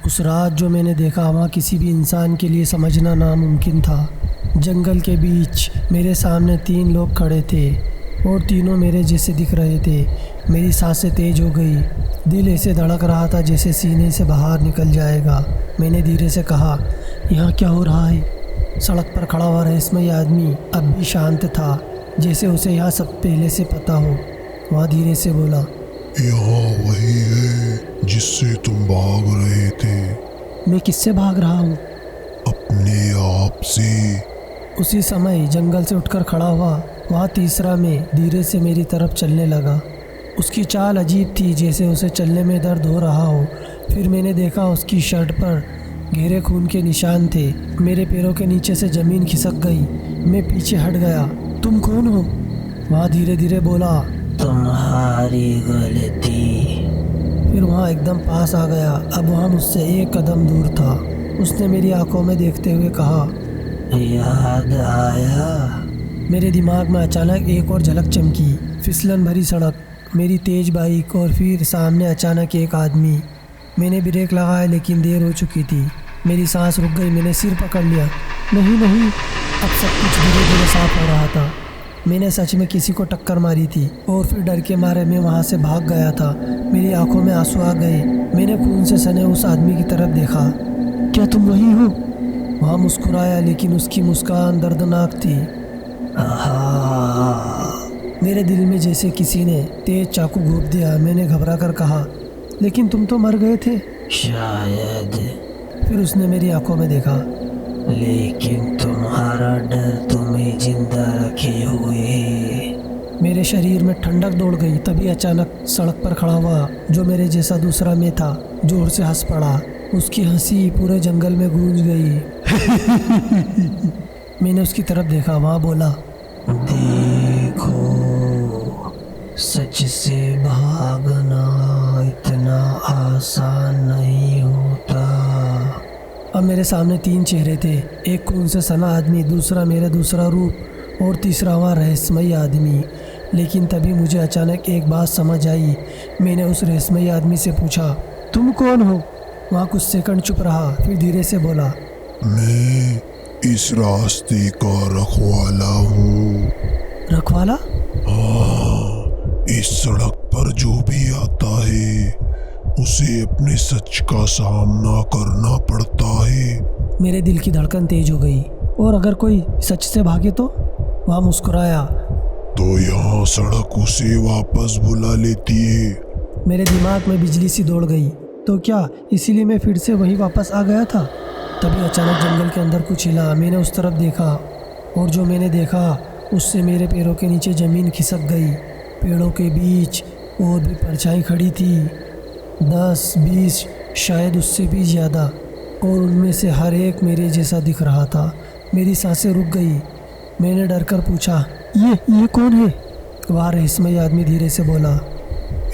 उस रात जो मैंने देखा वहाँ किसी भी इंसान के लिए समझना नामुमकिन था। जंगल के बीच मेरे सामने 3 लोग खड़े थे और तीनों मेरे जैसे दिख रहे थे। मेरी सांसें तेज हो गई, दिल ऐसे धड़क रहा था जैसे सीने से बाहर निकल जाएगा। मैंने धीरे से कहा, यहाँ क्या हो रहा है? सड़क पर खड़ा हुआ रहस्यमय आदमी अब भी शांत था, जैसे उसे यहाँ सब पहले से पता हो। वह धीरे से बोला, यहाँ वही है जिससे तुम भाग रहे थे। मैं किससे भाग रहा हूँ? अपने आप से। उसी समय जंगल से उठकर खड़ा हुआ वहाँ तीसरा में धीरे से मेरी तरफ चलने लगा। उसकी चाल अजीब थी, जैसे उसे चलने में दर्द हो रहा हो। फिर मैंने देखा उसकी शर्ट पर गहरे खून के निशान थे। मेरे पैरों के नीचे से ज़मीन खिसक गई। मैं पीछे हट गया। तुम कौन हो? वहाँ धीरे धीरे बोला, तुम्हारी गलती। फिर वहाँ एकदम पास आ गया। अब वहाँ मुझसे 1 कदम दूर था। उसने मेरी आंखों में देखते हुए कहा, याद आया? मेरे दिमाग में अचानक एक और झलक चमकी। फिसलन भरी सड़क, मेरी तेज बाइक और फिर सामने अचानक एक आदमी। मैंने ब्रेक लगाया लेकिन देर हो चुकी थी। मेरी सांस रुक गई। मैंने सिर पकड़ लिया। नहीं, अब सब कुछ धीरे धीरे साफ हो रहा था। मैंने सच में किसी को टक्कर मारी थी और फिर डर के मारे मैं वहाँ से भाग गया था। मेरी आंखों में आंसू आ गए। मैंने खून से सने उस आदमी की तरफ देखा। क्या तुम वही हो? वहाँ मुस्कुराया लेकिन उसकी मुस्कान दर्दनाक थी। मेरे दिल में जैसे किसी ने तेज चाकू घोंप दिया। मैंने घबरा कर कहा, लेकिन तुम तो मर गए थे। शायद। फिर उसने मेरी आंखों में देखा। लेकिन तुम्हारा डर तुम्हें जिंदा रखे हुए है। मेरे शरीर में ठंडक दौड़ गई। तभी अचानक सड़क पर खड़ा हुआ जो मेरे जैसा दूसरा मैं था जोर से हंस पड़ा। उसकी हंसी पूरे जंगल में गूंज गई। मैंने उसकी तरफ देखा। वहाँ बोला, देखो, सच से भागना इतना आसान नहीं होता। अब मेरे सामने 3 चेहरे थे। एक खून से सना आदमी, दूसरा मेरा दूसरा रूप और तीसरा वहाँ रहस्यमयी आदमी। लेकिन तभी मुझे अचानक एक बात समझ आई। मैंने उस रहस्यमयी आदमी से पूछा, तुम कौन हो? वहाँ कुछ सेकंड चुप रहा, फिर धीरे से बोला, मैं इस रास्ते का रखवाला हूँ। रखवाला? हाँ, इस सड़क पर जो भी आता है उसे अपने सच का सामना करना पड़ता है। मेरे दिल की धड़कन तेज हो गई। और अगर कोई सच से भागे तो? वहाँ मुस्कुराया। तो यहाँ सड़क उसे वापस बुला लेती है। मेरे दिमाग में बिजली सी दौड़ गई। तो क्या इसीलिए मैं फिर से वहीं वापस आ गया था? तभी अचानक जंगल के अंदर कुछ हिला। मैंने उस तरफ देखा और जो मैंने देखा उससे मेरे पैरों के नीचे ज़मीन खिसक गई। पेड़ों के बीच और भी परछाई खड़ी थी, 10-20, शायद उससे भी ज़्यादा, और उनमें से हर एक मेरे जैसा दिख रहा था। मेरी सांसें रुक गई। मैंने डर कर पूछा, ये कौन है? वह रहस्यमयी आदमी धीरे से बोला,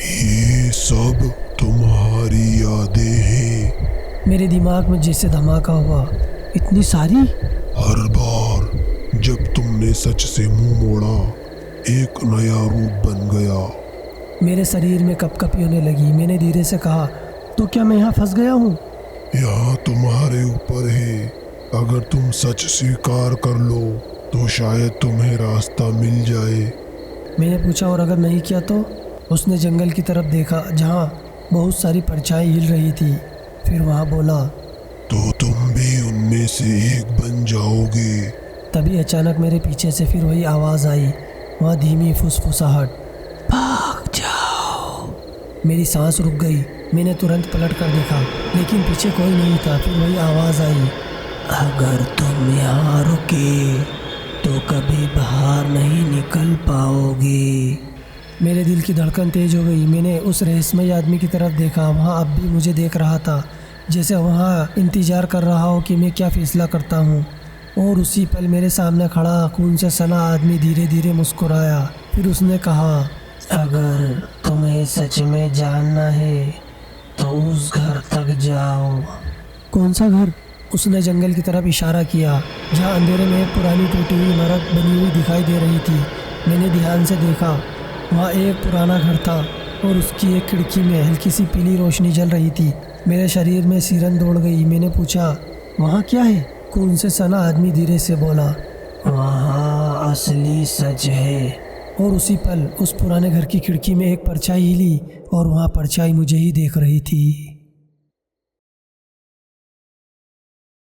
ये सब तुम्हारी यादें हैं। मेरे दिमाग में जैसे धमाका हुआ। इतनी सारी? हर बार जब तुमने सच से मुंह मोड़ा एक नया रूप बन गया। मेरे शरीर में कपकपी होने लगी। मैंने धीरे से कहा, तो क्या मैं यहाँ फंस गया हूँ? यहाँ तुम्हारे ऊपर है। अगर तुम सच स्वीकार कर लो तो शायद तुम्हें रास्ता मिल जाए। मैंने पूछा, और अगर नहीं किया तो? उसने जंगल की तरफ देखा जहाँ बहुत सारी परछाई हिल रही थी। फिर वहाँ बोला, तो तुम भी उनमें से एक बन जाओगे। तभी अचानक मेरे पीछे से फिर वही आवाज़ आई। वहाँ धीमी फुसफुसाहट, भाग जाओ। मेरी सांस रुक गई। मैंने तुरंत पलट कर देखा लेकिन पीछे कोई नहीं था। फिर वही आवाज़ आई, अगर तुम यहाँ रुके तो कभी बाहर नहीं निकल पाओगे। मेरे दिल की धड़कन तेज हो गई। मैंने उस रहस्यमयी आदमी की तरफ देखा। वहाँ अब भी मुझे देख रहा था, जैसे वहाँ इंतज़ार कर रहा हो कि मैं क्या फैसला करता हूँ। और उसी पल मेरे सामने खड़ा खून से सना आदमी धीरे धीरे मुस्कुराया। फिर उसने कहा, अगर तुम्हें सच में जानना है तो उस घर तक जाओ। कौन सा घर? उसने जंगल की तरफ इशारा किया जहाँ अंधेरे में एक पुरानी टूटी हुई इमारत बनी हुई दिखाई दे रही थी। मैंने ध्यान से देखा। वहाँ एक पुराना घर था और उसकी एक खिड़की में हल्की सी पीली रोशनी जल रही थी। मेरे शरीर में सिरन दौड़ गई। मैंने पूछा, वहाँ क्या है? खून से सना आदमी धीरे से बोला, वहाँ असली सच है। और उसी पल उस पुराने घर की खिड़की में एक परछाई हिली और वहाँ परछाई मुझे ही देख रही थी।